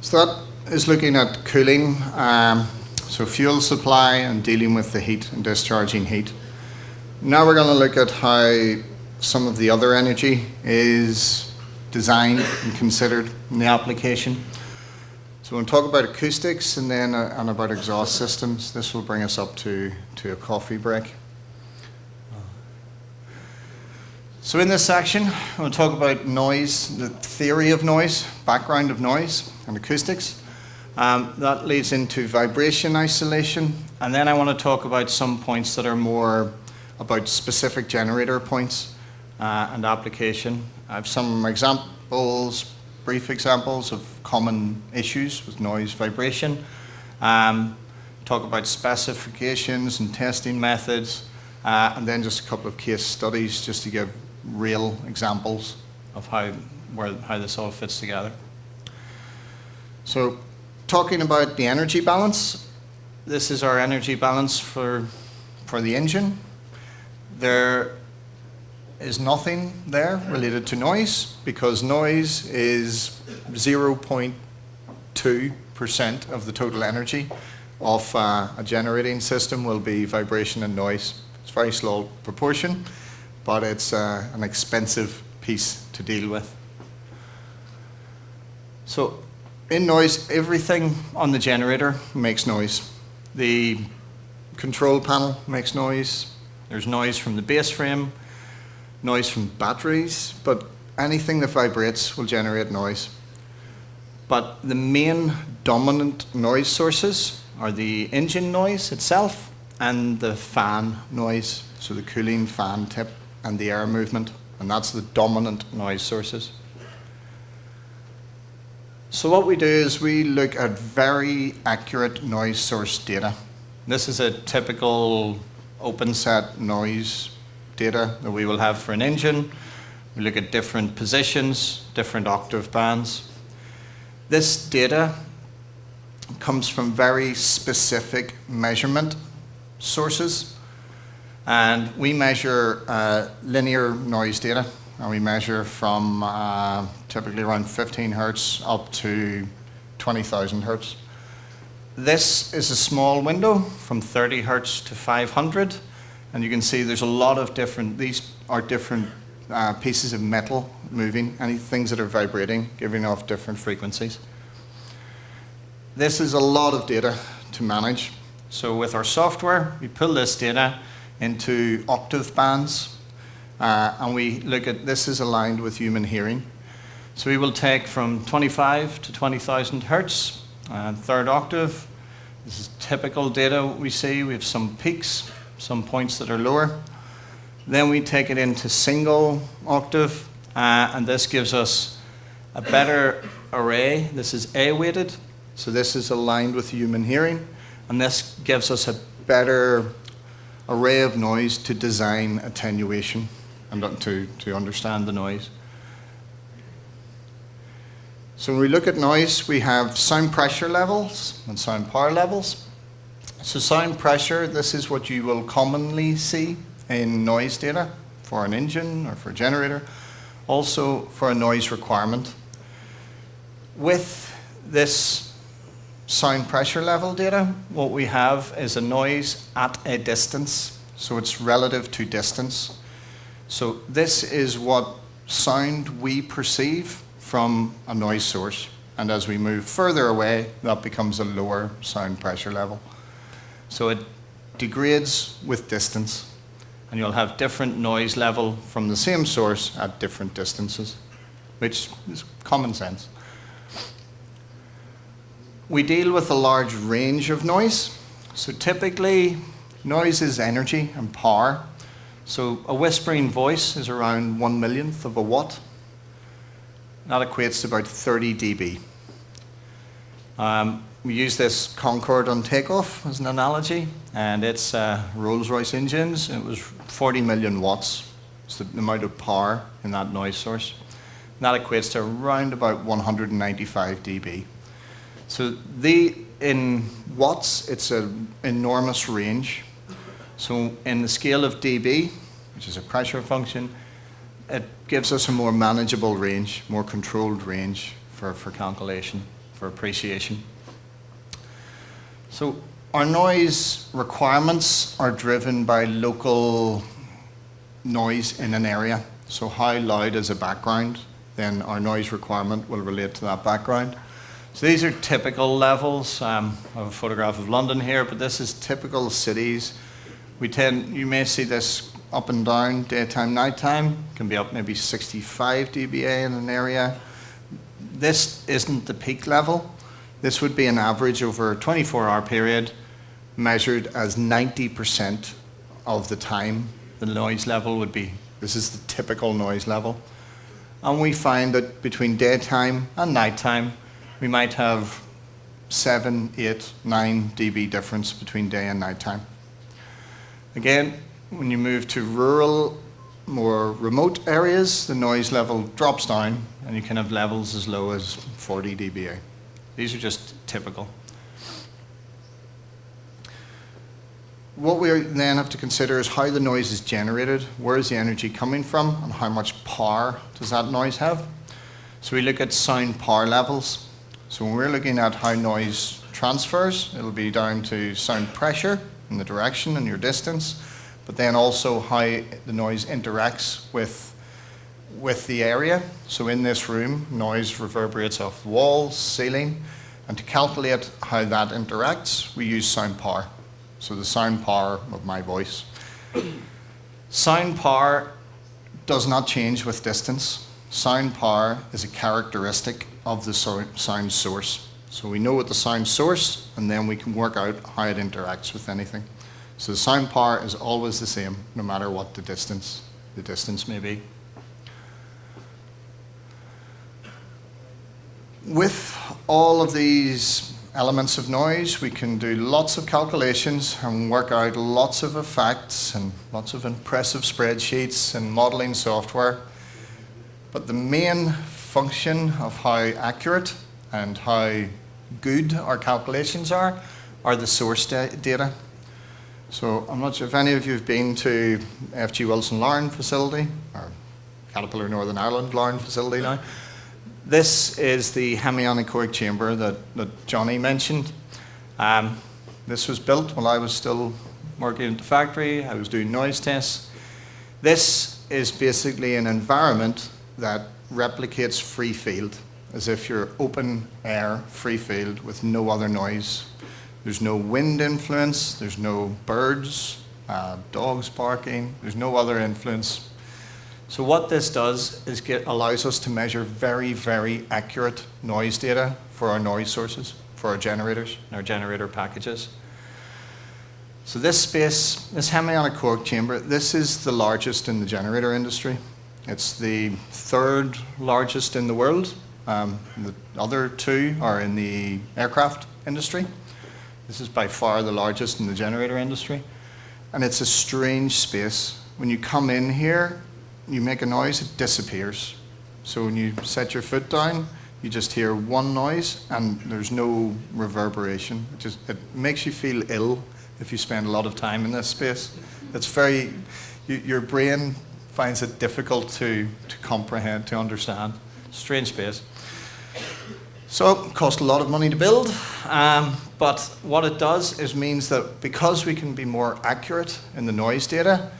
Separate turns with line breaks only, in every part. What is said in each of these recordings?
So that is looking at cooling, so fuel supply and dealing with the heat and discharging heat. Now we're going to look at how some of the other energy is designed and considered in the application. So we'll talk about acoustics and then about exhaust systems. This will bring us up to a coffee break. So in this section, we'll talk about noise, the theory of noise, background of noise, and acoustics. That leads into vibration isolation, and then I want to talk about some points that are more about specific generator points and application. I have some examples, brief examples of common issues with noise vibration. Talk about specifications and testing methods, and then just a couple of case studies just to give real examples of how this all fits together. So talking about the energy balance, this is our energy balance for the engine. There is nothing there related to noise because noise is 0.2% of the total energy of a generating system will be vibration and noise. It's a very small proportion, but it's an expensive piece to deal with. So in noise, everything on the generator makes noise. The control panel makes noise. There's noise from the base frame, noise from batteries, but anything that vibrates will generate noise. But the main dominant noise sources are the engine noise itself and the fan noise, so the cooling fan tip and the air movement, and that's the dominant noise sources. So what we do is we look at very accurate noise source data. This is a typical open set noise data that we will have for an engine. We look at different positions, different octave bands. This data comes from very specific measurement sources, and we measure linear noise data, and we measure from typically around 15 hertz up to 20,000 hertz. This is a small window from 30 hertz to 500, and you can see there's a lot of these are different pieces of metal moving, any things that are vibrating, giving off different frequencies. This is a lot of data to manage. So with our software, we pull this data into octave bands, and we look at, this is aligned with human hearing. So we will take from 25 to 20,000 hertz, third octave. This is typical data we see. We have some peaks, some points that are lower. Then we take it into single octave, and this gives us a better array. This is A-weighted, so this is aligned with human hearing, and this gives us a better array of noise to design attenuation and to understand the noise. So when we look at noise, we have sound pressure levels and sound power levels. So sound pressure, this is what you will commonly see in noise data for an engine or for a generator, also for a noise requirement. With this sound pressure level data, what we have is a noise at a distance, so it's relative to distance. So this is what sound we perceive from a noise source, and as we move further away, that becomes a lower sound pressure level. So it degrades with distance, and you'll have different noise level from the same source at different distances, which is common sense. We deal with a large range of noise. So typically, noise is energy and power. So a whispering voice is around 1/1,000,000th of a watt. That equates to about 30 dB. We use this Concorde on takeoff as an analogy, and it's Rolls-Royce engines. It was 40 million watts. It's the amount of power in that noise source. And that equates to around about 195 dB. So in watts, it's an enormous range. So in the scale of dB, which is a pressure function, it gives us a more manageable range, more controlled range for calculation. for appreciation. So our noise requirements are driven by local noise in an area. So how loud is a background, then our noise requirement will relate to that background. So these are typical levels. I have a photograph of London here, but this is typical cities. You may see this up and down, daytime, nighttime. Can be up maybe 65 dBA in an area. This isn't the peak level. This would be an average over a 24-hour period, measured as 90% of the time the noise level would be. This is the typical noise level. And we find that between daytime and nighttime, we might have 7, 8, 9 dB difference between day and nighttime. Again, when you move to rural, more remote areas, the noise level drops down and you can have levels as low as 40 dBA. These are just typical. What we then have to consider is how the noise is generated, where is the energy coming from, and how much power does that noise have. So we look at sound power levels. So when we're looking at how noise transfers, it'll be down to sound pressure in the direction and your distance, but then also how the noise interacts with the area. So in this room, noise reverberates off walls, ceiling, and to calculate how that interacts, we use sound power. So the sound power of my voice. Sound power does not change with distance. Sound power is a characteristic of the sound source. So we know what the sound source, and then we can work out how it interacts with anything. So the sound power is always the same, no matter what the distance may be. With all of these elements of noise, we can do lots of calculations and work out lots of effects and lots of impressive spreadsheets and modeling software. But the main function of how accurate and how good our calculations are the source data. So I'm not sure if any of you have been to FG Wilson Larne facility, or Caterpillar Northern Ireland Larne facility now. This is the hemianechoic chamber that Johnny mentioned. This was built while I was still working at the factory. I was doing noise tests. This is basically an environment that replicates free field, as if you're open air, free field with no other noise. There's no wind influence, there's no birds, dogs barking, there's no other influence. So what this does is allows us to measure very, very accurate noise data for our noise sources, for our generators, and our generator packages. So this space, this hemianechoic chamber, this is the largest in the generator industry. It's the third largest in the world. The other two are in the aircraft industry. This is by far the largest in the generator industry. And it's a strange space. When you come in here, you make a noise, it disappears. So when you set your foot down, you just hear one noise and there's no reverberation. It makes you feel ill if you spend a lot of time in this space. It's your brain finds it difficult to comprehend, to understand. Strange space. So it costs a lot of money to build, but what it does is means that because we can be more accurate in the noise data,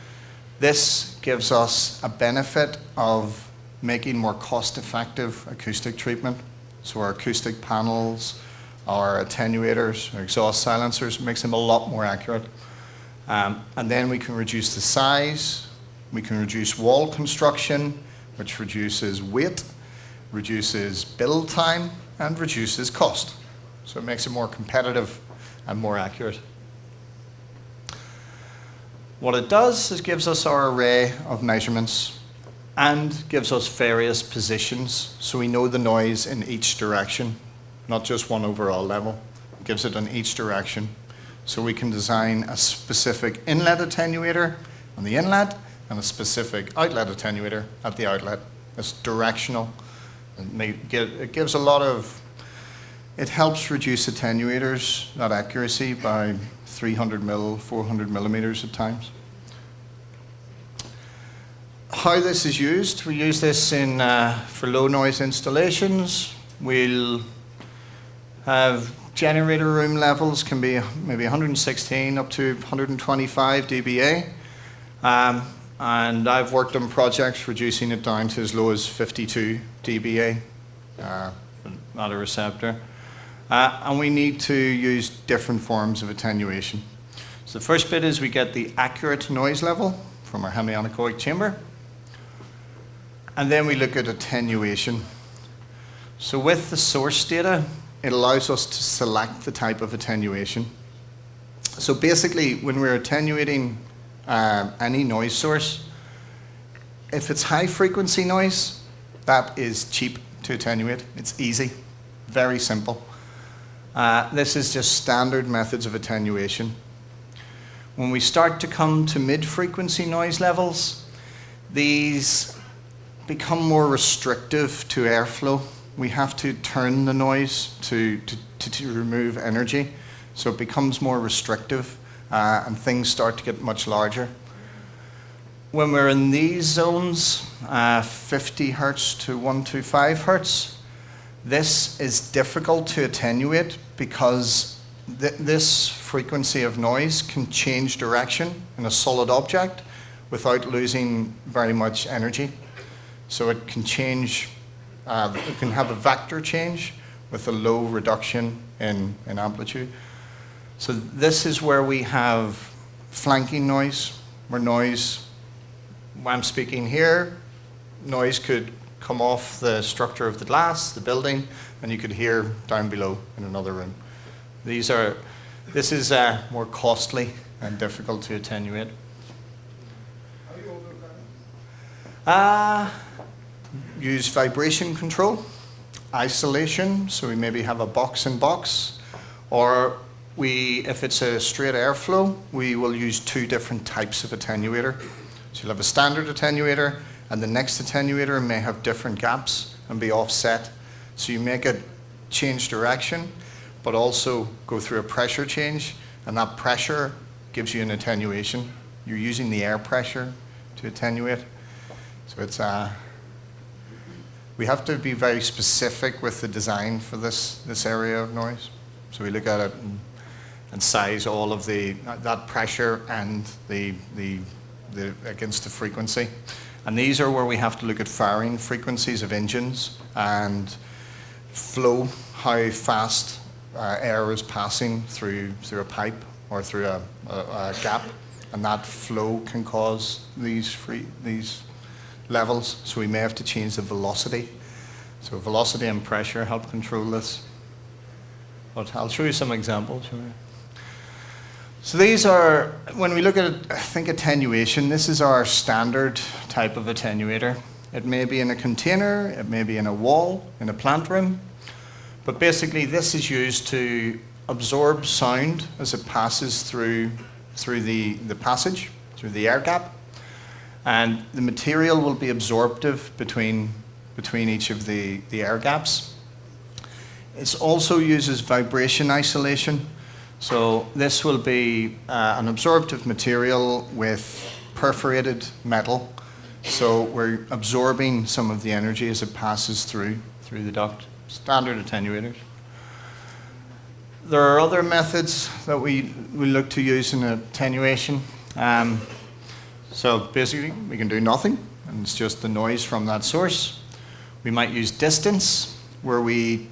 this gives us a benefit of making more cost-effective acoustic treatment. So our acoustic panels, our attenuators, our exhaust silencers, makes them a lot more accurate. And then we can reduce the size, we can reduce wall construction, which reduces weight, reduces build time, and reduces cost. So it makes it more competitive and more accurate. What it does is gives us our array of measurements and gives us various positions so we know the noise in each direction, not just one overall level. It gives it in each direction. So we can design a specific inlet attenuator on the inlet and a specific outlet attenuator at the outlet. It's directional. It gives a lot of, it helps reduce attenuators, that accuracy, by 300 mil, 400 millimeters at times. How this is used, we use this in for low noise installations. We'll Generator room levels can be maybe 116 up to 125 dBA. And I've worked on projects reducing it down to as low as 52 dBA at a receptor. And we need to use different forms of attenuation. So the first bit is we get the accurate noise level from our hemianechoic chamber. And then we look at attenuation. So with the source data, it allows us to select the type of attenuation. So basically, when we're attenuating any noise source, if it's high frequency noise, that is cheap to attenuate. It's easy, very simple. This is just standard methods of attenuation. When we start to come to mid-frequency noise levels, these become more restrictive to airflow. We have to turn the noise to remove energy, so it becomes more restrictive and things start to get much larger. When we're in these zones, 50 hertz to 125 hertz, this is difficult to attenuate because this frequency of noise can change direction in a solid object without losing very much energy. So it can change, it can have a vector change with a low reduction in amplitude. So this is where we have flanking noise, where noise, when I'm speaking here, noise could come off the structure of the glass, the building, and you could hear down below in another room. This is more costly and difficult to attenuate. Use vibration control, isolation, so we maybe have a box-in-box, or if it's a straight airflow, we will use two different types of attenuator. So you'll have a standard attenuator, and the next attenuator may have different gaps and be offset. So you make it change direction, but also go through a pressure change, and that pressure gives you an attenuation. You're using the air pressure to attenuate. So it's we have to be very specific with the design for this area of noise. So we look at it and size all of that pressure and the against the frequency. And these are where we have to look at firing frequencies of engines and flow, how fast air is passing through a pipe or through a gap, and that flow can cause these levels. So we may have to change the velocity. So velocity and pressure help control this. But I'll show you some examples. So these are, when we look at, I think, attenuation, this is our standard type of attenuator. It may be in a container, it may be in a wall, in a plant room, but basically this is used to absorb sound as it passes through the passage, through the air gap, and the material will be absorptive between each of the air gaps. It also uses vibration isolation. So this will be an absorptive material with perforated metal. So we're absorbing some of the energy as it passes through the duct. Standard attenuators. There are other methods that we look to use in attenuation. So basically we can do nothing, and it's just the noise from that source. We might use distance, where we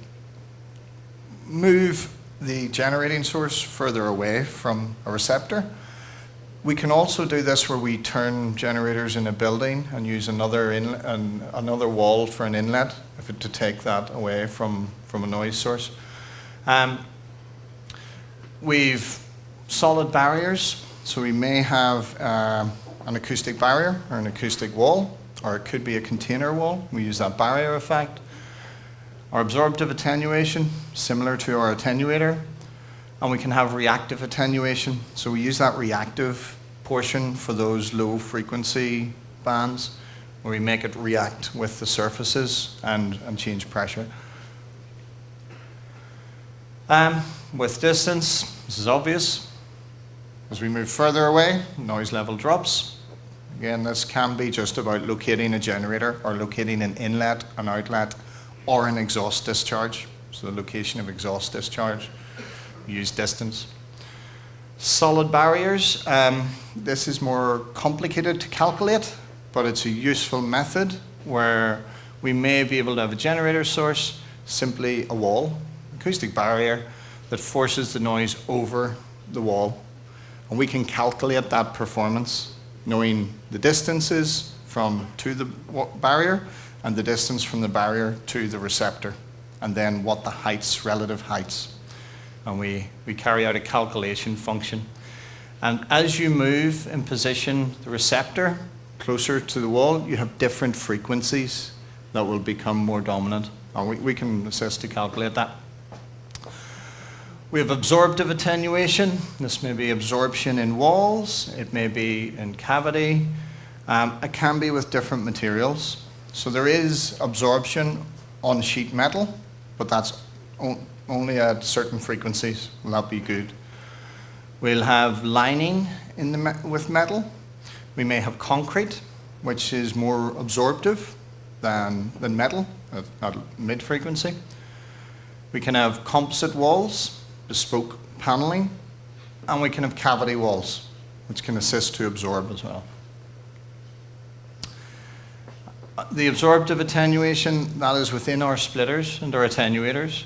move the generating source further away from a receptor. We can also do this where we turn generators in a building and use another wall for an inlet to take that away from a noise source. We've solid barriers, so we may have an acoustic barrier or an acoustic wall, or it could be a container wall. We use that barrier effect. Our absorptive attenuation, similar to our attenuator, and we can have reactive attenuation. So we use that reactive portion for those low frequency bands, where we make it react with the surfaces and change pressure. With distance, this is obvious. As we move further away, noise level drops. Again, this can be just about locating a generator or locating an inlet, an outlet, or an exhaust discharge. so the location of exhaust discharge. We use distance. Solid barriers, this is more complicated to calculate, but it's a useful method where we may be able to have a generator source, simply a wall, acoustic barrier, that forces the noise over the wall. And we can calculate that performance, knowing the distances to the barrier and the distance from the barrier to the receptor, and then what the heights, relative heights. And we carry out a calculation function. And as you move and position the receptor closer to the wall, you have different frequencies that will become more dominant. And we can assist to calculate that. We have absorptive attenuation. This may be absorption in walls. It may be in cavity. It can be with different materials. So there is absorption on sheet metal, but that's only at certain frequencies. Will that be good? We'll have lining with metal. We may have concrete, which is more absorptive than metal at mid-frequency. We can have composite walls, bespoke paneling, and we can have cavity walls, which can assist to absorb as well. The absorptive attenuation, that is within our splitters and our attenuators.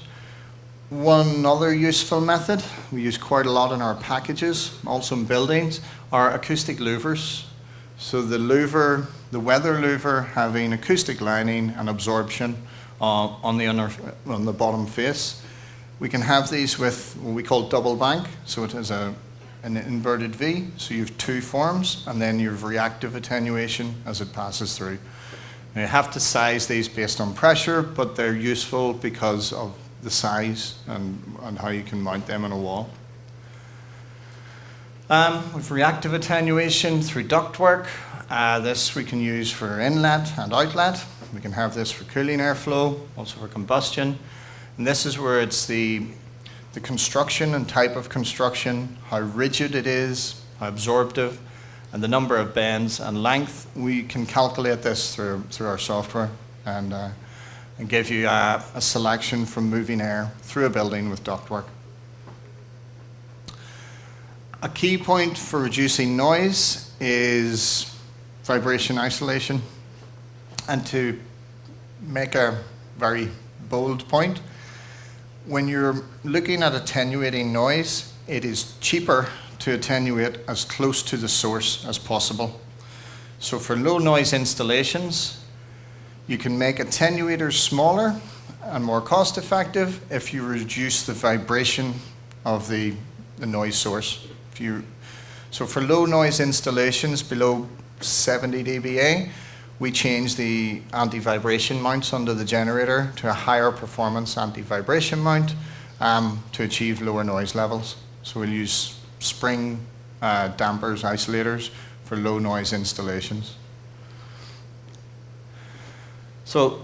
One other useful method we use quite a lot in our packages, also in buildings, are acoustic louvers. So the louver, the weather louver, having acoustic lining and absorption on the bottom face. We can have these with what we call double bank, so it has an inverted V, so you have two forms, and then you have reactive attenuation as it passes through. Now you have to size these based on pressure, but they're useful because of the size and how you can mount them on a wall. With reactive attenuation through ductwork, this we can use for inlet and outlet. We can have this for cooling airflow, also for combustion. And this is where it's the construction and type of construction, how rigid it is, how absorptive, and the number of bends and length. We can calculate this through our software and give you a selection from moving air through a building with ductwork. A key point for reducing noise is vibration isolation. And to make a very bold point, when you're looking at attenuating noise, it is cheaper to attenuate as close to the source as possible. So for low noise installations, you can make attenuators smaller and more cost effective if you reduce the vibration of the noise source. So for low noise installations below 70 dBA, we change the anti-vibration mounts under the generator to a higher performance anti-vibration mount to achieve lower noise levels. So we'll use spring dampers, isolators for low noise installations. So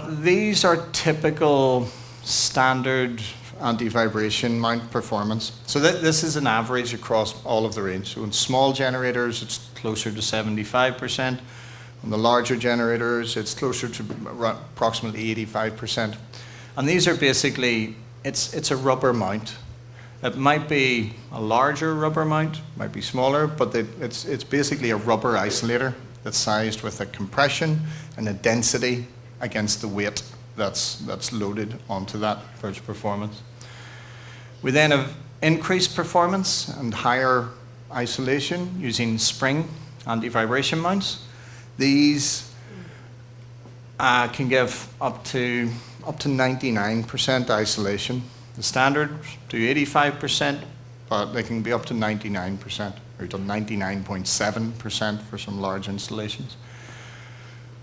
these are typical standard anti-vibration mount performance. So this is an average across all of the range. So in small generators, it's closer to 75%. On the larger generators, it's closer to approximately 85%. And these are basically, it's a rubber mount. It might be a larger rubber mount, might be smaller, but it's basically a rubber isolator that's sized with a compression and a density against the weight that's loaded onto that for its performance. We then have increased performance and higher isolation using spring anti-vibration mounts. These can give up to 99% isolation. The standard do 85%, but they can be up to 99%, or to 99.7% for some large installations.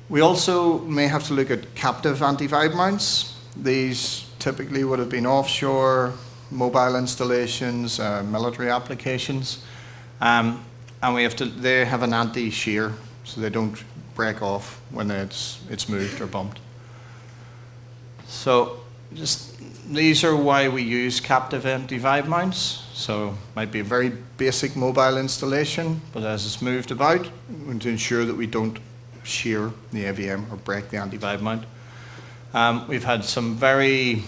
We also may have to look at captive anti-vibe mounts. These typically would have been offshore, mobile installations, military applications, and they have an anti-shear, so they don't break off when it's moved or bumped. So these are why we use captive anti-vibe mounts. So it might be a very basic mobile installation, but as it's moved about, we want to ensure that we don't shear the AVM or break the anti-vibe mount. We've had some very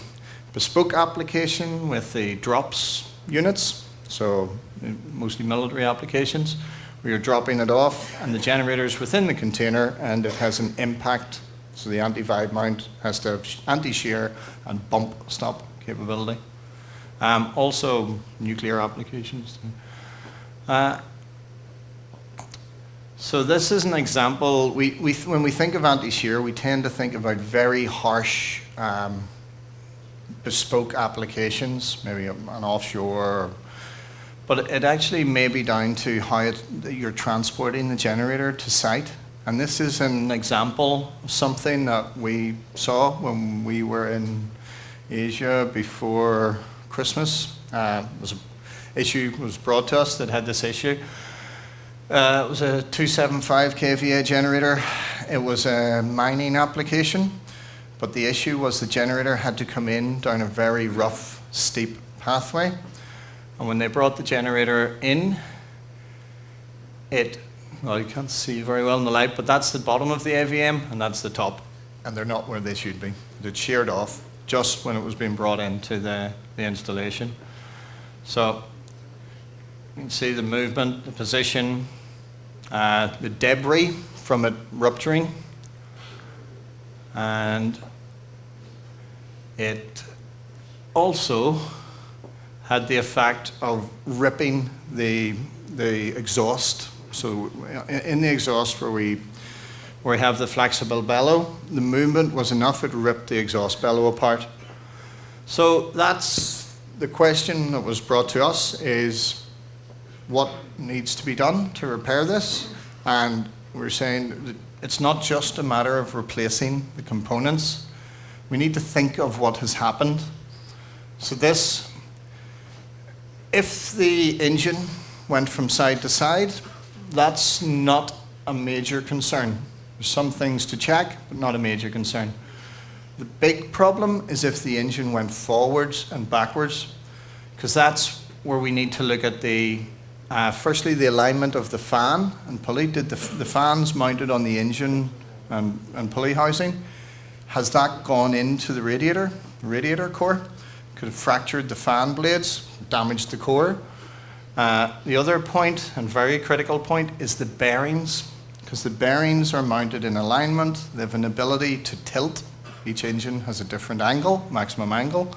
bespoke application with the drops units, so mostly military applications, where you're dropping it off and the generator's within the container and it has an impact, so the anti-vibe mount has to have anti-shear and bump stop capability. Also nuclear applications. So this is an example. When we think of anti-shear, we tend to think about very harsh bespoke applications, maybe an offshore, but it actually may be down to how you're transporting the generator to site. And this is an example of something that we saw when we were in Asia before Christmas. Was an issue was brought to us that had this issue. It was a 275 kVA generator. It was a mining application, but the issue was the generator had to come in down a very rough, steep pathway. And when they brought the generator in, well, you can't see very well in the light, but that's the bottom of the AVM and that's the top. And they're not where they should be. They'd sheared off just when it was being brought into the installation. So you can see the movement, the position, the debris from it rupturing, and it also had the effect of ripping the exhaust. So in the exhaust where we have the flexible bellow, the movement was enough, it ripped the exhaust bellow apart. So that's the question that was brought to us, is what needs to be done to repair this? And we're saying that it's not just a matter of replacing the components. We need to think of what has happened. So this, if the engine went from side to side, that's not a major concern. There's some things to check, but not a major concern. The big problem is if the engine went forwards and backwards, because that's where we need to look at the, firstly, the alignment of the fan and pulley. Did the fans mounted on the engine and pulley housing, has that gone into the radiator core? Could have fractured the fan blades, damaged the core. The other point, and very critical point, is the bearings, because the bearings are mounted in alignment. They have an ability to tilt. Each engine has a different angle, maximum angle,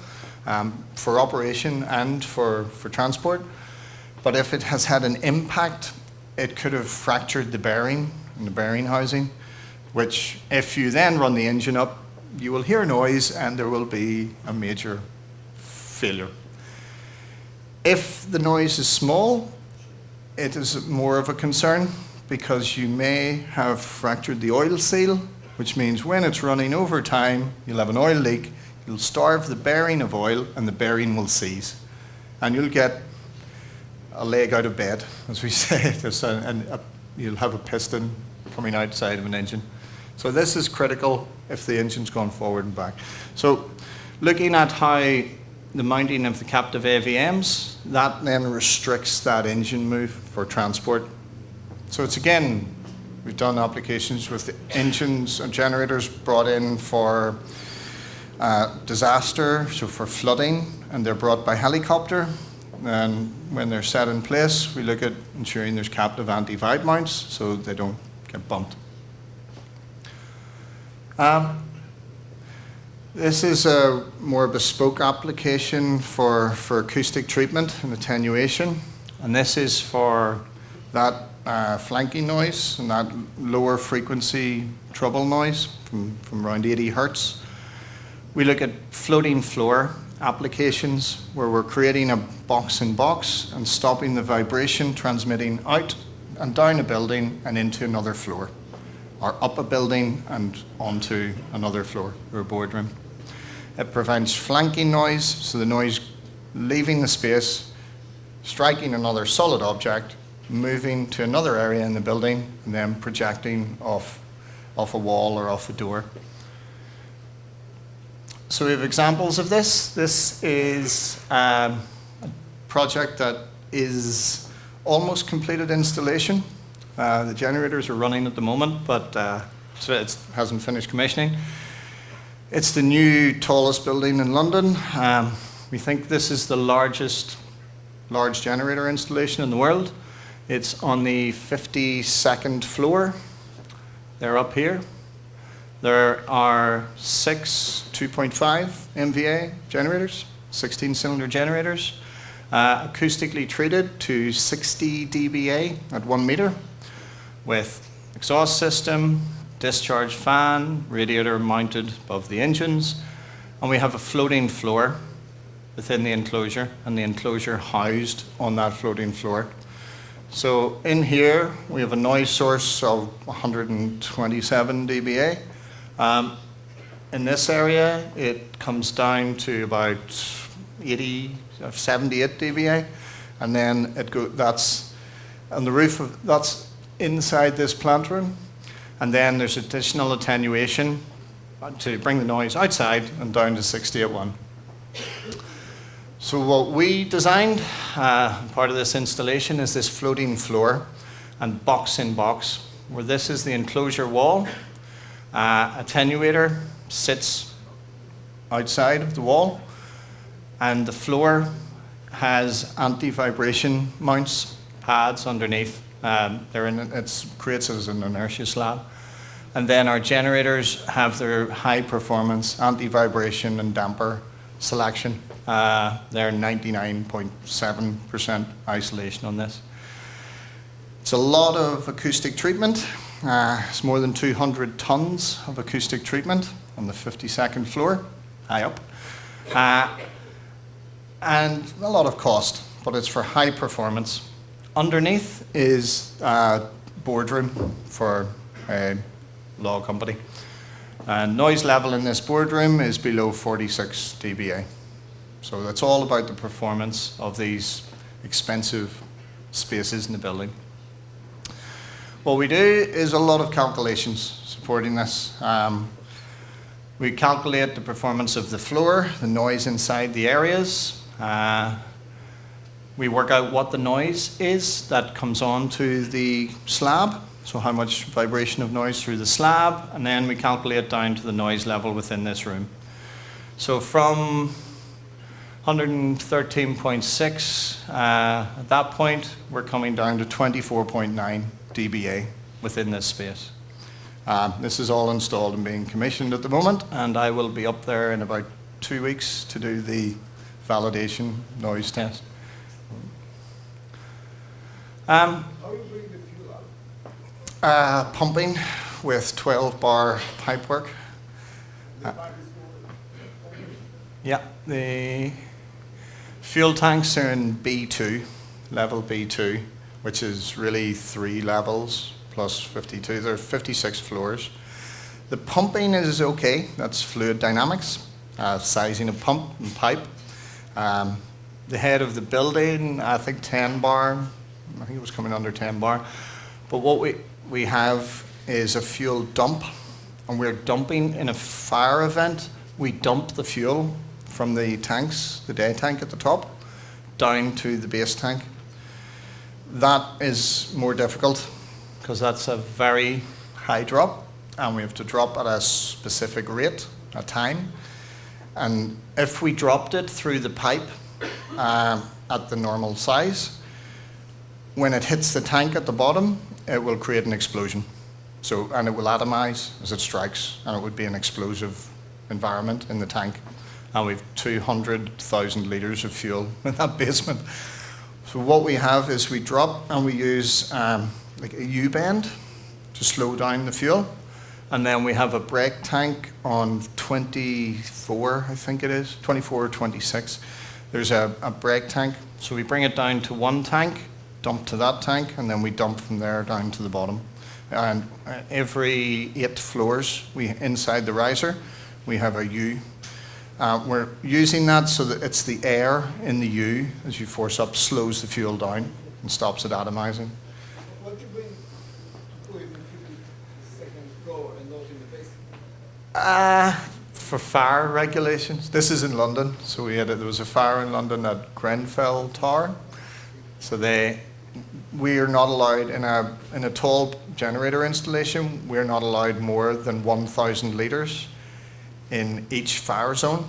for operation and for transport. But if it has had an impact, it could have fractured the bearing and the bearing housing, which if you then run the engine up, you will hear noise and there will be a major failure. If the noise is small, it is more of a concern because you may have fractured the oil seal, which means when it's running over time, you'll have an oil leak, you'll starve the bearing of oil and the bearing will seize. And you'll get a leg out of bed, as we say, and you'll have a piston coming outside of an engine. So this is critical if the engine's gone forward and back. So looking at how the mounting of the captive AVMs, that then restricts that engine move for transport. So it's again, we've done applications with the engines and generators brought in for disaster, so for flooding, and they're brought by helicopter. And when they're set in place, we look at ensuring there's captive anti-vibe mounts so they don't get bumped. This is a more bespoke application for acoustic treatment and attenuation. And this is for that flanking noise and that lower frequency treble noise from around 80 hertz. We look at floating floor applications where we're creating a box-in-box and stopping the vibration transmitting out and down a building and into another floor, or up a building and onto another floor or a boardroom. It prevents flanking noise, so the noise leaving the space, striking another solid object, moving to another area in the building, and then projecting off a wall or off a door. So we have examples of this. This is a project that is almost completed installation. The generators are running at the moment, but so it hasn't finished commissioning. It's the new tallest building in London. We think this is the largest large generator installation in the world. It's on the 52nd floor. They're up here. There are 6 2.5 MVA generators, 16-cylinder generators, acoustically treated to 60 dBA at 1 meter, with exhaust system, discharge fan, radiator mounted above the engines, and we have a floating floor within the enclosure, and the enclosure housed on that floating floor. So in here we have a noise source of 127 dBA. In this area it comes down to about 78 dBA, and then that's on the roof that's inside this plant room, and then there's additional attenuation to bring the noise outside and down to 60 at 1. So what we designed, part of this installation, is this floating floor and box in box, where this is the enclosure wall. Attenuator sits outside of the wall, and the floor has anti-vibration mounts, pads underneath. It creates as an inertia slab. And then our generators have their high performance anti-vibration and damper selection. They're 99.7% isolation on this. It's a lot of acoustic treatment. It's more than 200 tons of acoustic treatment on the 52nd floor, high up. And a lot of cost, but it's for high performance. Underneath is a boardroom for a law company. Noise level in this boardroom is below 46 dBA. So that's all about the performance of these expensive spaces in the building. What we do is a lot of calculations supporting this. We calculate the performance of the floor, the noise inside the areas. We work out what the noise is that comes onto the slab, so how much vibration of noise through the slab, and then we calculate down to the noise level within this room. So from 113.6, at that point, we're coming down to 24.9 dBA within this space. This is all installed and being commissioned at the moment, and I will be up there in about 2 weeks to do the validation noise test. How do you bring the fuel out? Pumping with 12-bar pipework. Yeah, the fuel tanks are in B2, level B2, which is really 3 levels plus 52. There are 56 floors. The pumping is okay. That's fluid dynamics, sizing of pump and pipe. The head of the building, I think 10 bar. I think it was coming under 10 bar. But what we have is a fuel dump, and we're dumping in a fire event. We dump the fuel from the tanks, the day tank at the top, down to the base tank. That is more difficult because that's a very high drop, and we have to drop at a specific rate, a time. And if we dropped it through the pipe at the normal size, when it hits the tank at the bottom, it will create an explosion. And it will atomize as it strikes, and it would be an explosive environment in the tank. And we've 200,000 litres of fuel in that basement. So what we have is we drop and we use like a U-bend to slow down the fuel. And then we have a brake tank on 24, I think it is, 24 or 26. There's a brake tank. So we bring it down to one tank, dump to that tank, and then we dump from there down to the bottom. And every 8 floors, inside the riser, we have a U. We're using that so that it's the air in the U, as you force up, slows the fuel down and stops it atomizing.
What do you bring to put it in the 52nd floor and not in the basement?
For fire regulations. This is in London, so there was a fire in London at Grenfell Tower. So we are not allowed in a tall generator installation. We're not allowed more than 1,000 litres in each fire zone.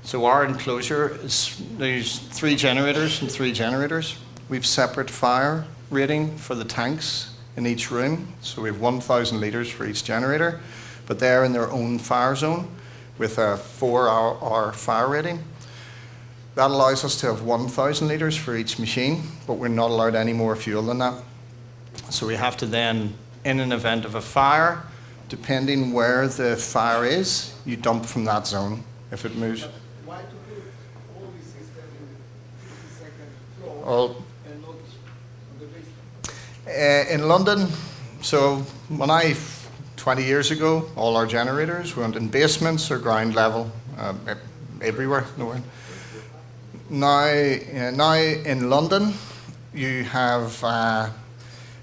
So our enclosure is, there's 3 generators and 3 generators. We've separate fire rating for the tanks in each room. So we have 1,000 litres for each generator, but they're in their own fire zone with a 4-hour fire rating. That allows us to have 1,000 litres for each machine, but we're not allowed any more fuel than that. So we have to then, in an event of a fire, depending where the fire is, you dump from that zone if it moves.
Why to put all these systems in the 52nd floor
All,
and not on the basement?
in London, so 20 years ago, all our generators went in basements or ground level, everywhere. Nowhere. Now in London, you have,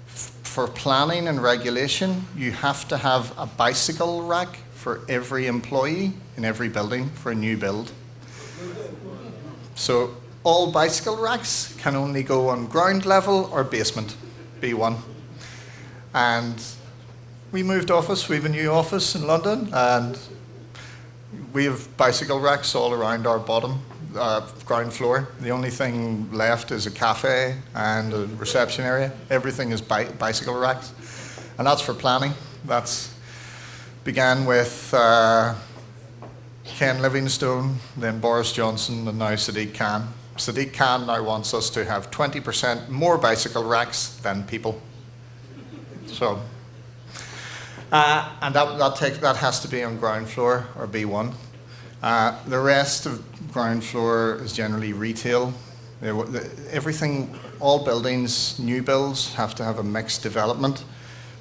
for planning and regulation, you have to have a bicycle rack for every employee in every building for a new build. So all bicycle racks can only go on ground level or basement, B1. And we moved office, we have a new office in London, and we have bicycle racks all around our bottom ground floor. The only thing left is a cafe and a reception area. Everything is bicycle racks. And that's for planning. That's began with Ken Livingstone, then Boris Johnson, and now Sadiq Khan. Sadiq Khan now wants us to have 20% more bicycle racks than people. So, and that has to be on ground floor or B1. The rest of ground floor is generally retail. Everything, all buildings, new builds have to have a mixed development.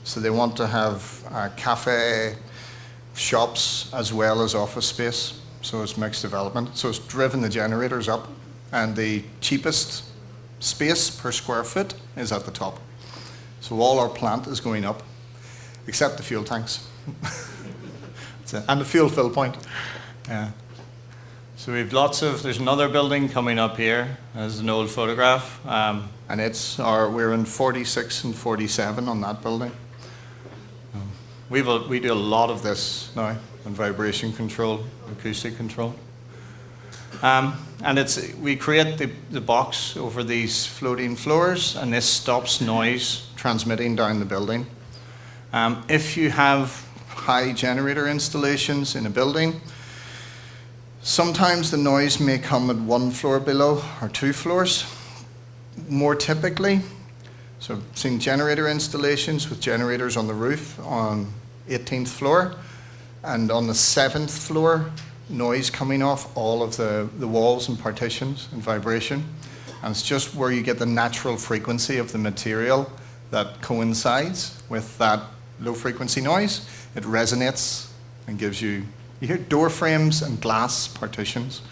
So they want to have cafe, shops, as well as office space. So it's mixed development. So it's driven the generators up. And the cheapest space per square foot is at the top. So all our plant is going up, except the fuel tanks. And the fuel fill point. Yeah. So we've there's another building coming up here. There's an old photograph. And we're in 46 and 47 on that building. We do a lot of this now, on vibration control, acoustic control. And we create the box over these floating floors, and this stops noise transmitting down the building. If you have high generator installations in a building, sometimes the noise may come at 1 floor below or 2 floors. More typically, so I've seen generator installations with generators on the roof on 18th floor, and on the 7th floor, noise coming off all of the walls and partitions and vibration. And it's just where you get the natural frequency of the material that coincides with that low frequency noise. It resonates and gives you hear door frames and glass partitions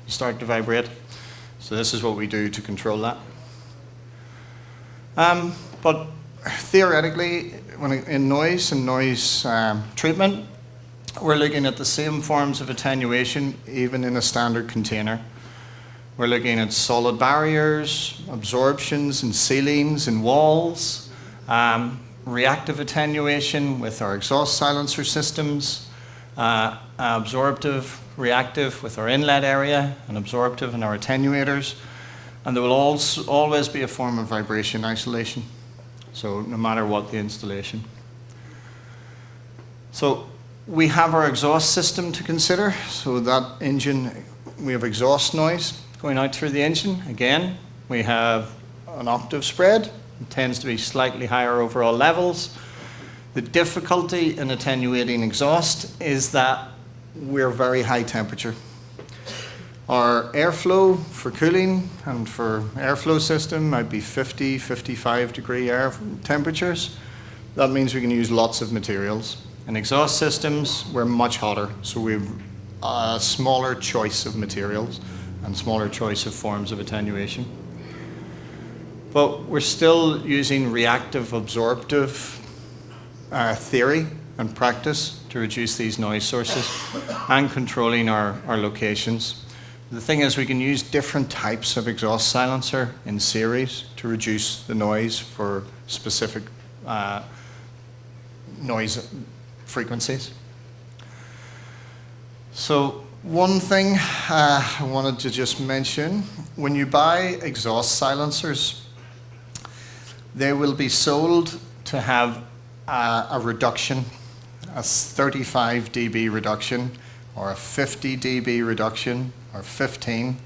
start to vibrate. So this is what we do to control that. But theoretically, in noise and noise treatment, we're looking at the same forms of attenuation even in a standard container. We're looking at solid barriers, absorptions and ceilings and walls, reactive attenuation with our exhaust silencer systems, absorptive, reactive with our inlet area, and absorptive in our attenuators. And there will always be a form of vibration isolation, so no matter what the installation. So we have our exhaust system to consider. So that engine, we have exhaust noise going out through the engine. Again, we have an octave spread. It tends to be slightly higher overall levels. The difficulty in attenuating exhaust is that we're very high temperature. Our airflow for cooling and for airflow system might be 50, 55 degree air temperatures. That means we can use lots of materials. In exhaust systems, we're much hotter, so we have a smaller choice of materials and smaller choice of forms of attenuation. But we're still using reactive absorptive theory and practice to reduce these noise sources and controlling our locations. The thing is, we can use different types of exhaust silencer in series to reduce the noise for specific noise frequencies. So one thing I wanted to just mention, when you buy exhaust silencers, they will be sold to have a reduction, a 35 dB reduction, or a 50 dB reduction, or 15.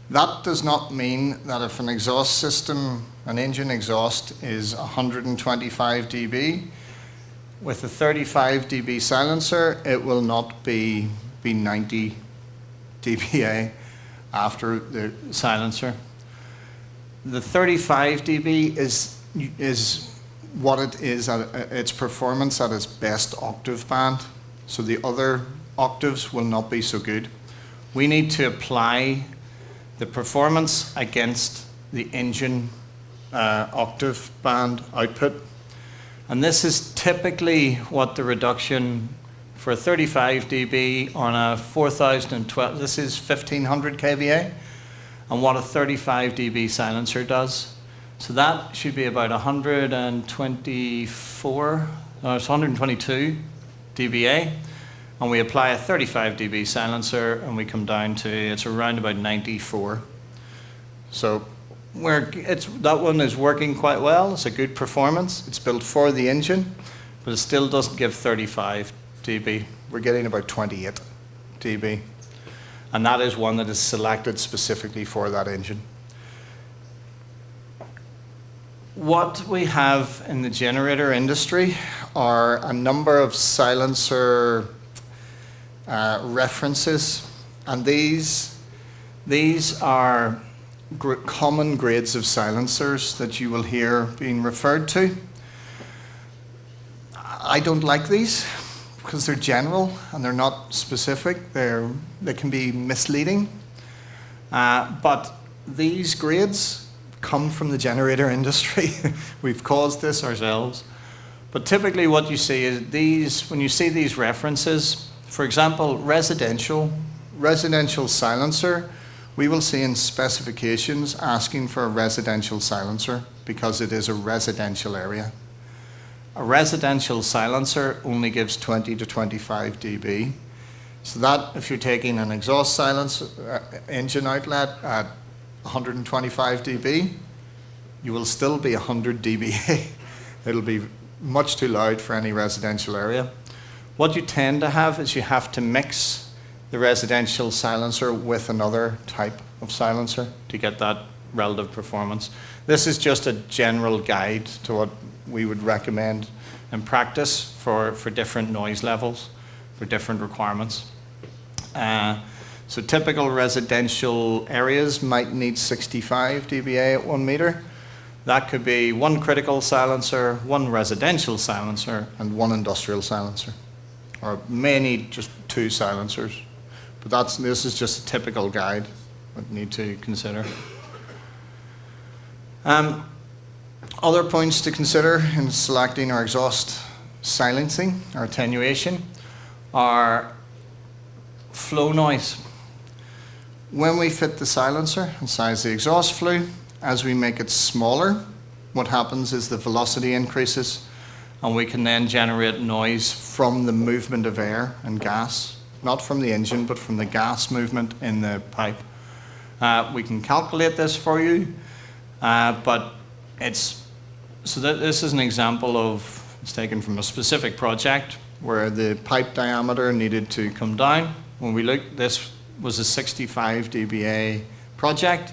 That does not mean that if an exhaust system, an engine exhaust is 125 dB, with a 35 dB silencer, it will not be 90 dBA after the silencer. The 35 dB is what it is at its performance at its best octave band. So the other octaves will not be so good. We need to apply the performance against the engine octave band output. And this is typically what the reduction for 35 dB on a 4012, this is 1500 kVA, and what a 35 dB silencer does. So that should be about 122 dBA, and we apply a 35 dB silencer, and we come down to, it's around about 94. So that one is working quite well. It's a good performance. It's built for the engine, but it still doesn't give 35 dB. We're getting about 28 dB. And that is one that is selected specifically for that engine. What we have in the generator industry are a number of silencer references, and these are common grades of silencers that you will hear being referred to. I don't like these because they're general and they're not specific. They can be misleading. But these grades come from the generator industry. We've caused this ourselves. But typically what you see is these, when you see these references, for example, residential silencer, we will see in specifications asking for a residential silencer because it is a residential area. A residential silencer only gives 20 to 25 dB. So that, if you're taking an exhaust silencer engine outlet at 125 dB, you will still be 100 dBA. It'll be much too loud for any residential area. What you tend to have is you have to mix the residential silencer with another type of silencer to get that relative performance. This is just a general guide to what we would recommend in practice for different noise levels, for different requirements. So typical residential areas might need 65 dBA at 1 meter. That could be one critical silencer, one residential silencer, and one industrial silencer. Or may need just 2 silencers. But this is just a typical guide that we need to consider. Other points to consider in selecting our exhaust silencing or attenuation are flow noise. When we fit the silencer and size the exhaust flue, as we make it smaller, what happens is the velocity increases, and we can then generate noise from the movement of air and gas. Not from the engine, but from the gas movement in the pipe. We can calculate this for you, but this is an example of, it's taken from a specific project where the pipe diameter needed to come down. When we looked, this was a 65 dBA project,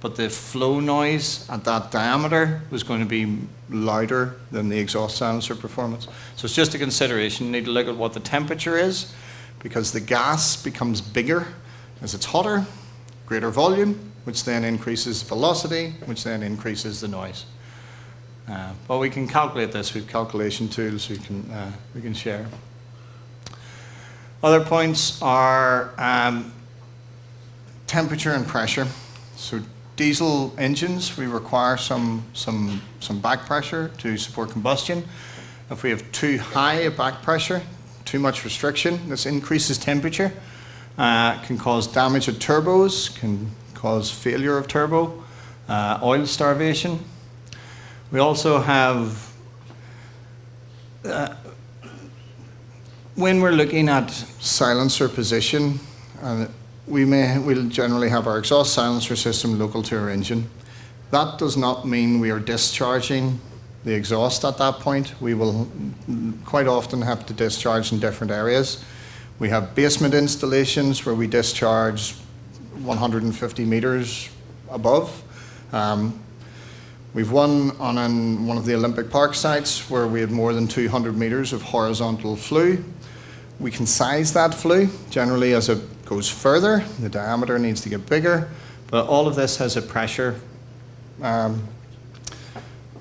but the flow noise at that diameter was going to be louder than the exhaust silencer performance. So it's just a consideration. You need to look at what the temperature is, because the gas becomes bigger as it's hotter, greater volume, which then increases velocity, which then increases the noise. But we can calculate this with calculation tools we can share. Other points are temperature and pressure. So diesel engines, we require some back pressure to support combustion. If we have too high a back pressure, too much restriction, this increases temperature, can cause damage of turbos, can cause failure of turbo, oil starvation. We also have when we're looking at silencer position, we'll generally have our exhaust silencer system local to our engine. That does not mean we are discharging the exhaust at that point. We will quite often have to discharge in different areas. We have basement installations where we discharge 150 meters above. We've one on one of the Olympic Park sites where we had more than 200 meters of horizontal flue. We can size that flue. Generally, as it goes further, the diameter needs to get bigger, but all of this has a pressure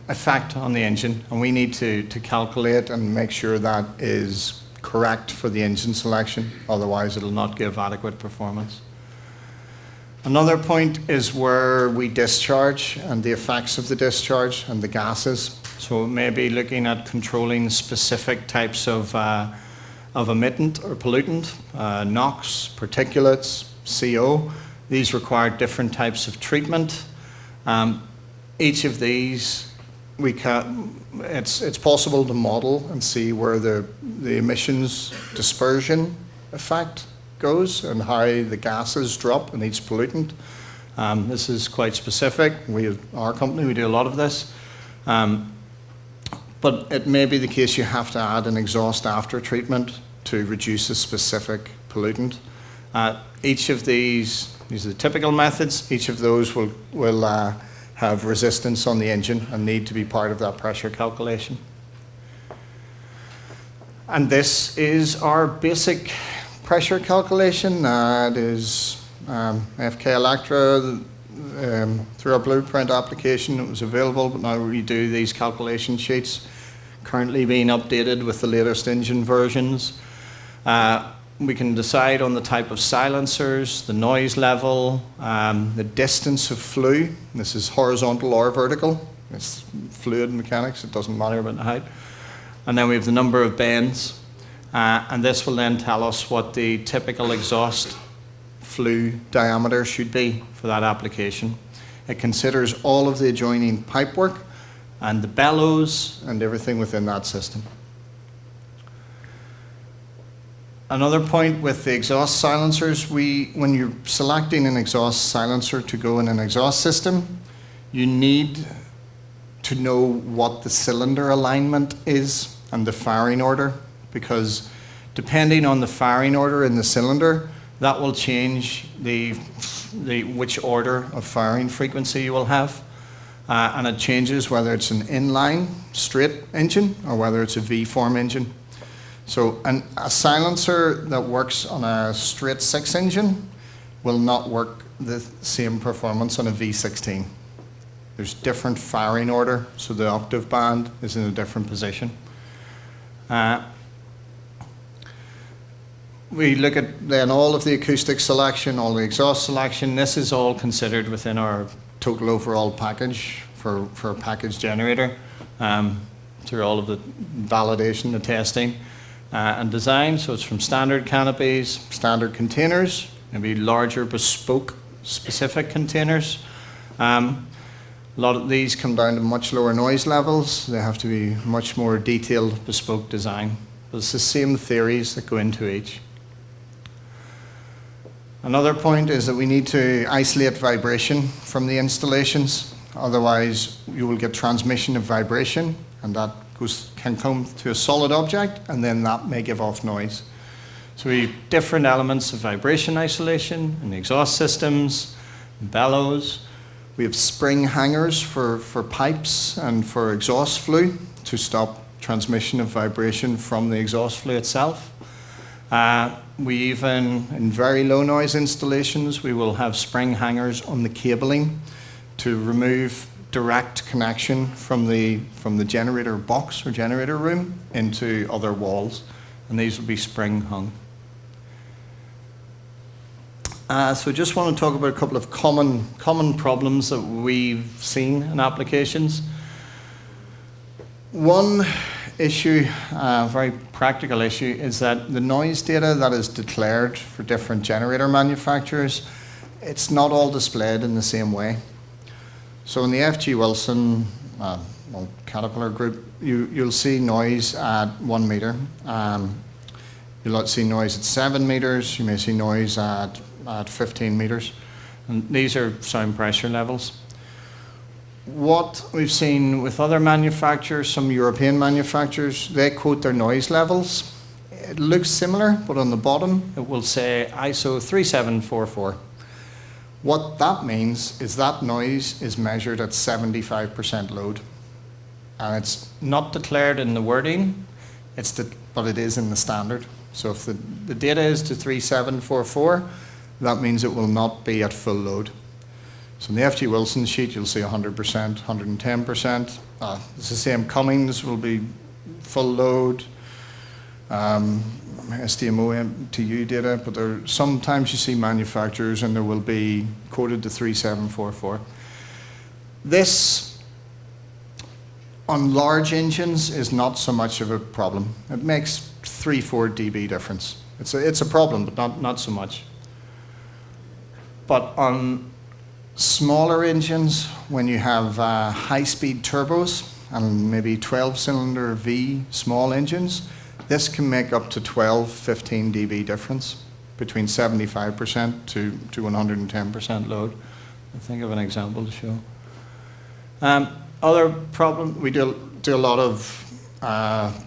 effect on the engine, and we need to calculate and make sure that is correct for the engine selection, otherwise it'll not give adequate performance. Another point is where we discharge and the effects of the discharge and the gases. So maybe looking at controlling specific types of emittant or pollutant, NOx, particulates, CO. These require different types of treatment. Each of these, it's possible to model and see where the emissions dispersion effect goes and how the gases drop in each pollutant. This is quite specific. Our company, we do a lot of this. But it may be the case you have to add an exhaust after treatment to reduce a specific pollutant. Each of these are the typical methods. Each of those will have resistance on the engine and need to be part of that pressure calculation. And this is our basic pressure calculation. It is FK Electra through our blueprint application. It was available, but now we do these calculation sheets, currently being updated with the latest engine versions. We can decide on the type of silencers, the noise level, the distance of flue. This is horizontal or vertical. It's fluid mechanics, it doesn't matter about the height. And then we have the number of bends. And this will then tell us what the typical exhaust flue diameter should be for that application. It considers all of the adjoining pipework and the bellows and everything within that system. Another point with the exhaust silencers, when you're selecting an exhaust silencer to go in an exhaust system, you need to know what the cylinder alignment is and the firing order, because depending on the firing order in the cylinder, that will change which order of firing frequency you will have. And it changes whether it's an inline straight engine or whether it's a V-form engine. So a silencer that works on a straight 6 engine will not work the same performance on a V16. There's different firing order, so the octave band is in a different position. We look at then all of the acoustic selection, all the exhaust selection. This is all considered within our total overall package for a package generator, through all of the validation, the testing, and design. So it's from standard canopies, standard containers, maybe larger bespoke specific containers. A lot of these come down to much lower noise levels. They have to be much more detailed bespoke design. But it's the same theories that go into each. Another point is that we need to isolate vibration from the installations. Otherwise, you will get transmission of vibration, and that can come to a solid object, and then that may give off noise. So we have different elements of vibration isolation in the exhaust systems, bellows. We have spring hangers for pipes and for exhaust flue to stop transmission of vibration from the exhaust flue itself. We even, in very low noise installations, we will have spring hangers on the cabling to remove direct connection from the generator box or generator room into other walls, and these will be spring hung. So just want to talk about a couple of common problems that we've seen in applications. One issue, a very practical issue, is that the noise data that is declared for different generator manufacturers, it's not all displayed in the same way. So in the FG Wilson Caterpillar group, you'll see noise at 1 meter. You'll see noise at 7 meters, you may see noise at 15 meters. And these are sound pressure levels. What we've seen with other manufacturers, some European manufacturers, they quote their noise levels. It looks similar, but on the bottom it will say ISO 3744. What that means is that noise is measured at 75% load. And it's not declared in the wording, but it is in the standard. So if the data is to 3744, that means it will not be at full load. So in the FG Wilson sheet, you'll see 100%, 110%. It's the same. Cummings will be full load. SDMO MTU data, but sometimes you see manufacturers and there will be quoted to 3744. This, on large engines, is not so much of a problem. It makes 3-4 dB difference. It's a problem, but not so much. But on smaller engines, when you have high-speed turbos and maybe 12-cylinder V small engines, this can make up to 12-15 dB difference between 75% to 110% load. I'll think of an example to show. Other problem, we do a lot of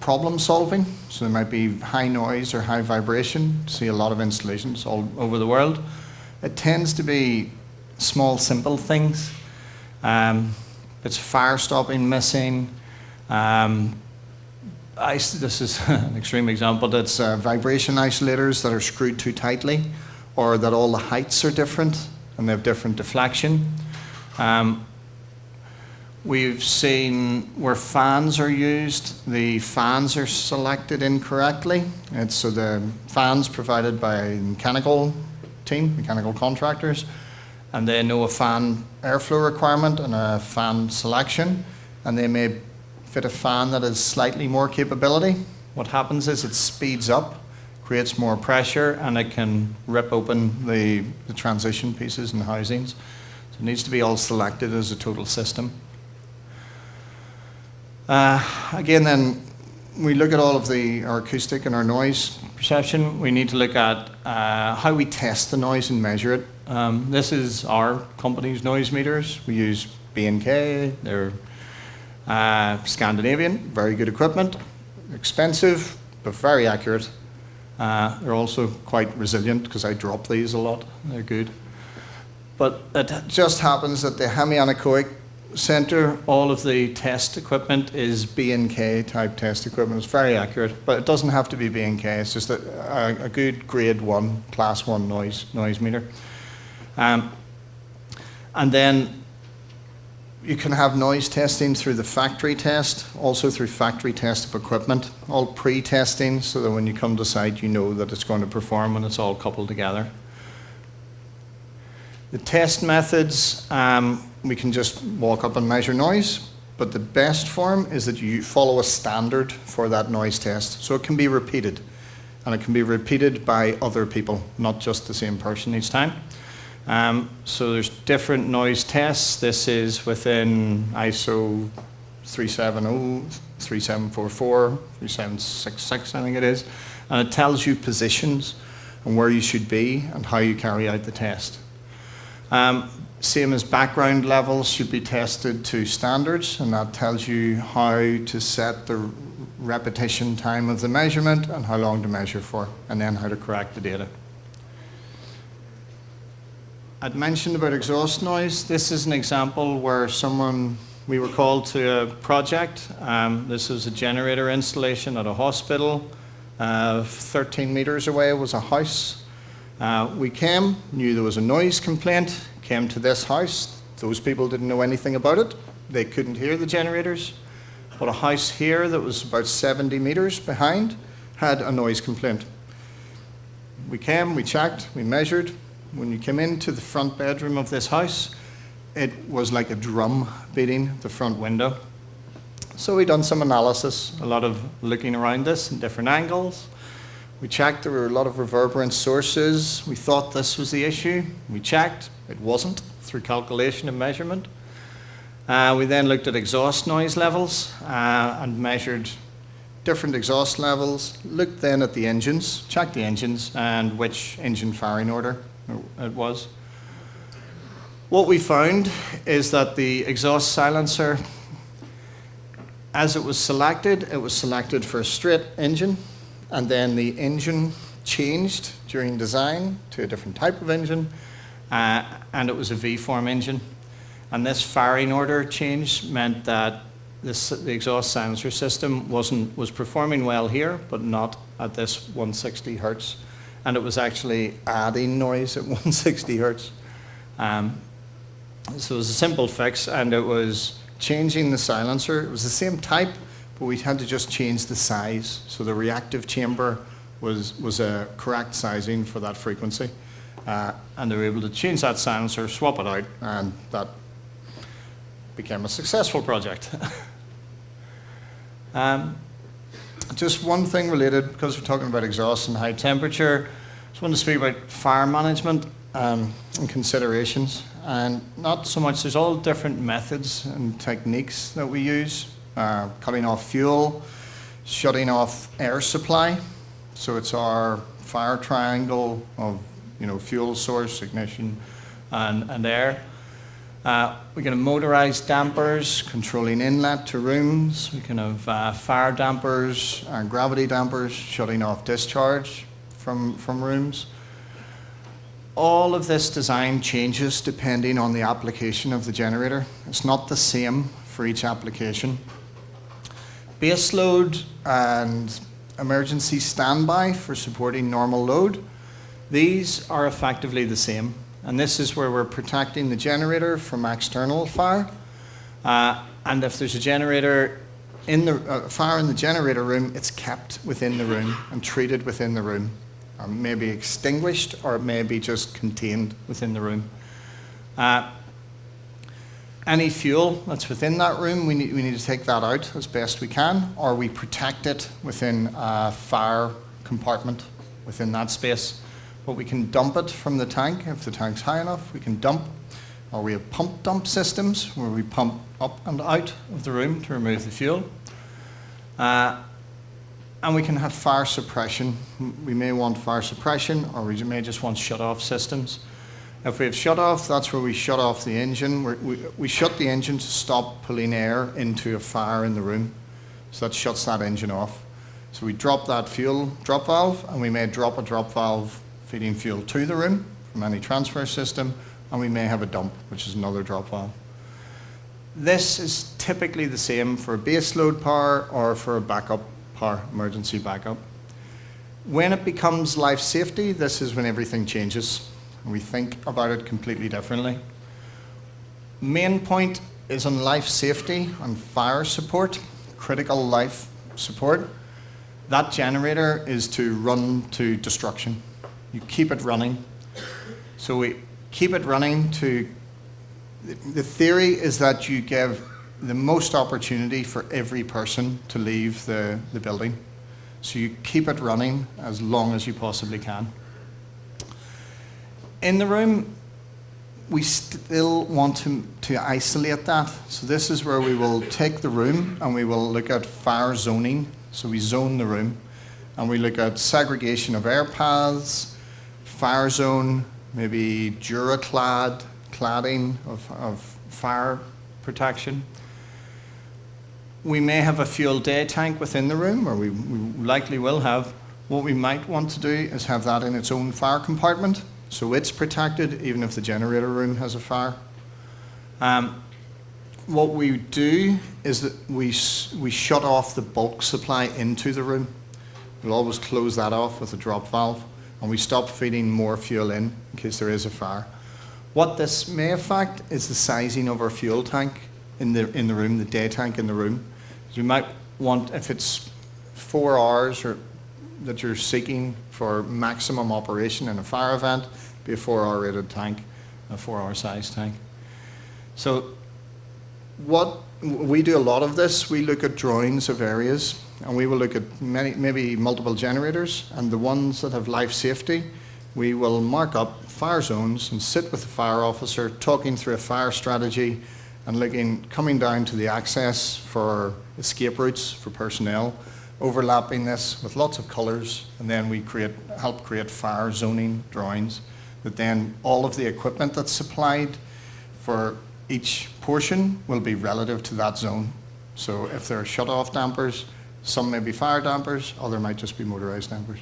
problem solving. So there might be high noise or high vibration. See a lot of installations all over the world. It tends to be small, simple things. It's fire stopping missing. This is an extreme example. That's vibration isolators that are screwed too tightly, or that all the heights are different and they have different deflection. We've seen where fans are used, the fans are selected incorrectly. So the fans provided by a mechanical team, mechanical contractors, and they know a fan airflow requirement and a fan selection, and they may fit a fan that has slightly more capability. What happens is it speeds up, creates more pressure, and it can rip open the transition pieces and housings. So it needs to be all selected as a total system. Again, then, we look at all of our acoustic and our noise perception. We need to look at how we test the noise and measure it. This is our company's noise meters. We use B&K. They're Scandinavian, very good equipment, expensive, but very accurate. They're also quite resilient because I drop these a lot. They're good. But it just happens that the hemianechoic center, all of the test equipment is B&K type test equipment. It's very accurate, but it doesn't have to be B&K. It's just a good grade 1, class 1 noise meter. And then you can have noise testing through the factory test, also through factory test of equipment, all pre-testing so that when you come to site you know that it's going to perform when it's all coupled together. The test methods, we can just walk up and measure noise, but the best form is that you follow a standard for that noise test. So it can be repeated, and it can be repeated by other people, not just the same person each time. So there's different noise tests. This is within ISO 370, 3744, 3766, I think it is. And it tells you positions and where you should be and how you carry out the test. Same as background levels should be tested to standards, and that tells you how to set the repetition time of the measurement and how long to measure for, and then how to correct the data. I'd mentioned about exhaust noise. This is an example where we were called to a project. This was a generator installation at a hospital. 13 meters away was a house. We came, knew there was a noise complaint, came to this house. Those people didn't know anything about it. They couldn't hear the generators. But a house here that was about 70 meters behind had a noise complaint. We came, we checked, we measured. When you came into the front bedroom of this house, it was like a drum beating the front window. So we done some analysis, a lot of looking around this in different angles. We checked, there were a lot of reverberant sources. We thought this was the issue. We checked, it wasn't, through calculation and measurement. We then looked at exhaust noise levels and measured different exhaust levels, looked then at the engines, checked the engines and which engine firing order it was. What we found is that the exhaust silencer, as it was selected for a straight engine, and then the engine changed during design to a different type of engine, and it was a V-form engine. And this firing order change meant that the exhaust silencer system was performing well here, but not at this 160 hertz, and it was actually adding noise at 160 hertz. So it was a simple fix, and it was changing the silencer. It was the same type, but we had to just change the size. So the reactive chamber was a correct sizing for that frequency, and they were able to change that silencer, swap it out, and that became a successful project. Just one thing related, because we're talking about exhaust and high temperature, just want to speak about fire management and considerations. And not so much, there's all different methods and techniques that we use. Cutting off fuel, shutting off air supply. So it's our fire triangle of fuel source, ignition, and air. We can have motorized dampers, controlling inlet to rooms. We can have fire dampers and gravity dampers, shutting off discharge from rooms. All of this design changes depending on the application of the generator. It's not the same for each application. Base load and emergency standby for supporting normal load, these are effectively the same. And this is where we're protecting the generator from external fire. And if there's a generator fire in the generator room, it's kept within the room and treated within the room. May be extinguished, or it may be just contained within the room. Any fuel that's within that room, we need to take that out as best we can, or we protect it within a fire compartment within that space. But we can dump it from the tank. If the tank's high enough, we can dump. Or we have pump dump systems where we pump up and out of the room to remove the fuel. And we can have fire suppression. We may want fire suppression, or we may just want shut-off systems. If we have shut-off, that's where we shut off the engine. We shut the engine to stop pulling air into a fire in the room. So that shuts that engine off. So we drop that fuel drop valve, and we may drop a drop valve feeding fuel to the room from any transfer system, and we may have a dump, which is another drop valve. This is typically the same for base load power or for a backup power, emergency backup. When it becomes life safety, this is when everything changes, and we think about it completely differently. Main point is on life safety and fire support, critical life support. That generator is to run to destruction. You keep it running. So we keep it running to, the theory is that you give the most opportunity for every person to leave the building. So you keep it running as long as you possibly can. In the room, we still want to isolate that. So this is where we will take the room and we will look at fire zoning. So we zone the room and we look at segregation of air paths, fire zone, maybe cladding of fire protection. We may have a fuel day tank within the room, or we likely will have. What we might want to do is have that in its own fire compartment, so it's protected even if the generator room has a fire. What we do is that we shut off the bulk supply into the room. We'll always close that off with a drop valve, and we stop feeding more fuel in case there is a fire. What this may affect is the sizing of our fuel tank in the room, the day tank in the room. So we might want, if it's 4 hours or that you're seeking for maximum operation in a fire event, be a 4-hour rated tank, a 4-hour size tank. So we do a lot of this. We look at drawings of areas, and we will look at maybe multiple generators, and the ones that have life safety, we will mark up fire zones and sit with the fire officer talking through a fire strategy and coming down to the access for escape routes for personnel, overlapping this with lots of colours, and then we help create fire zoning drawings that then all of the equipment that's supplied for each portion will be relative to that zone. So if there are shut-off dampers, some may be fire dampers, other might just be motorised dampers.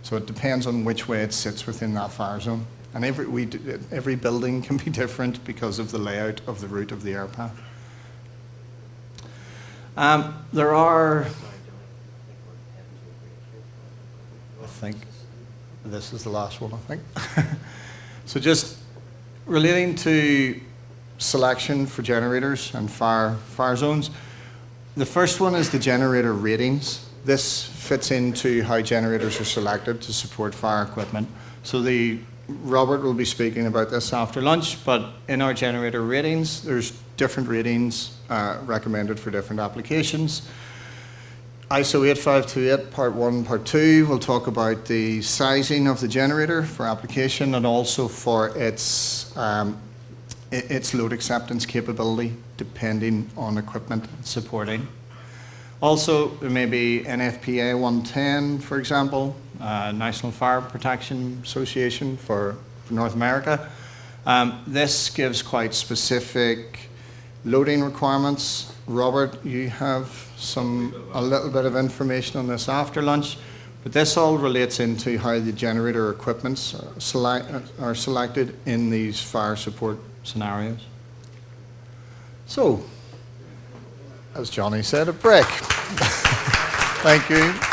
So it depends on which way it sits within that fire zone. And every building can be different because of the layout of the route of the air path. There are, I think, this is the last one, I think. So just relating to selection for generators and fire zones, the first one is the generator ratings. This fits into how generators are selected to support fire equipment. So Robert will be speaking about this after lunch, but in our generator ratings, there's different ratings recommended for different applications. ISO 8528 Part 1, Part 2 will talk about the sizing of the generator for application and also for its load acceptance capability depending on equipment supporting. Also, there may be NFPA 110, for example, National Fire Protection Association for North America. This gives quite specific loading requirements. Robert, you have a little bit of information on this after lunch, but this all relates into how the generator equipments are selected in these fire support scenarios. So, as Johnny said, a break. Thank you.